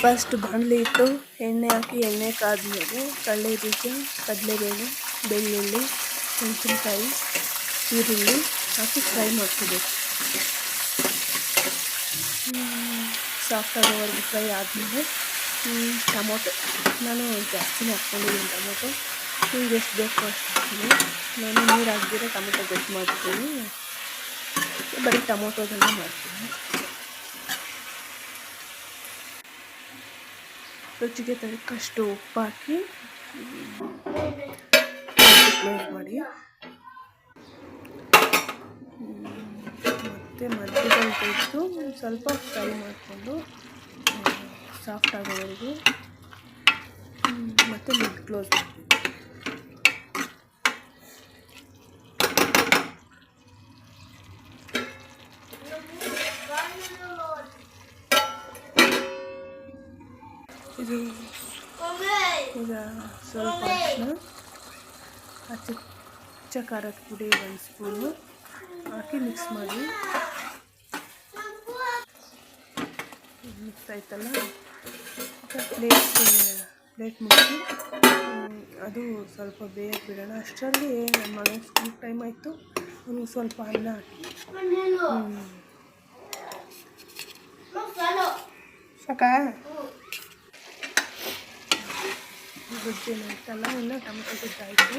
First ಬಾಣಲಿ ಇಟ್ಟು ಎಣ್ಣೆ ಹಾಕಿ ಎಣ್ಣೆ ಕಾದ್ಮೇಲೆ ಕಡಲೆಬೀಜ, ಕಡಲೆಬೇಳೆ, ಬೆಳ್ಳುಳ್ಳಿ, ಮೆಣಸಿನ್ಕಾಯಿ, ಈರುಳ್ಳಿ ಹಾಕಿ ಫ್ರೈ ಮಾಡ್ಕೋಬೇಕು. ಸಾಫ್ಟ್ ಆಗೋವರೆಗೂ ಫ್ರೈ ಆದಮೇಲೆ ಟೊಮೊಟೊ, ನಾನು ಜಾಸ್ತಿನೇ ಹಾಕ್ಕೊಂಡಿದ್ದೀನಿ ಟೊಮೊಟೊ. ನಿಮ್ಗೆ ಎಷ್ಟು ಬೇಕು ಅಷ್ಟು ಹಾಕ್ತೀನಿ. ನಾನು ನೀರು ಹಾಕ್ದಿರ ಟೊಮೊಟೊ ಗೊಜ್ಜು ಮಾಡ್ತೀನಿ, ಬರೀ ಟೊಮೊಟೊದನ್ನು ಮಾಡ್ತೀನಿ. ರುಚಿಗೆ ತಕ್ಕಷ್ಟು ಉಪ್ಪು ಹಾಕಿ ಕ್ಲೋಸ್ ಮಾಡಿ. ಮತ್ತು ಮಧ್ಯದಲ್ಲಿ ತೆಗೆದು ಸ್ವಲ್ಪ ಫ್ರೈ ಮಾಡಿಕೊಂಡು ಸಾಫ್ಟ್ ಆಗೋವರೆಗೂ ಮತ್ತು ಲಿಡ್ ಕ್ಲೋಸ್ ಮಾಡಿ. ಇದು ಈಗ ಸ್ವಲ್ಪ ಅಚ್ಚ ಖಾರದ ಪುಡಿ 1 ಸ್ಪೂನು ಹಾಕಿ ಮಿಕ್ಸ್ ಮಾಡಿ. ಮಿಕ್ಸ್ ಆಯ್ತಲ್ಲ, ಪ್ಲೇಟ್ ಮುಚ್ಚಿ ಅದು ಸ್ವಲ್ಪ ಬೇಯಕ್ಕೆ ಬಿಡೋಣ. ಅಷ್ಟರಲ್ಲಿ ನನ್ನ ಮಗನಿಗೆ ಸ್ಕೂಲ್ ಟೈಮ್ ಆಯಿತು. ಅವನಿಗೆ ಸ್ವಲ್ಪ ಅನ್ನ ಹಾಕಿ ಸಾಕಾ ಗೊಜ್ಜೇನು ಆಯ್ತಲ್ಲ, ಇನ್ನು ಟೊಮೆಟೊ ಗೊಜ್ಜು ಆಯಿತು.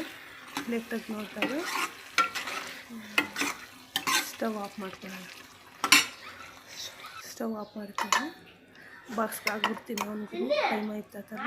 ಪ್ಲೇಟ್ ತೆಗೆದು ನೋಡ್ತಾರೆ. ಸ್ಟವ್ ಆಫ್ ಮಾಡ್ಕೊಳ್ಳೋಣ. ಸ್ಟವ್ ಆಫ್ ಮಾಡ್ಕೊಂಡು ಬಾಕ್ಸ್ಗೆ ಹಾಕ್ಬಿಡ್ತೀನಿ. ಅವನಿಗೂ ಟೈಮ್ ಆಯ್ತಲ್ಲ.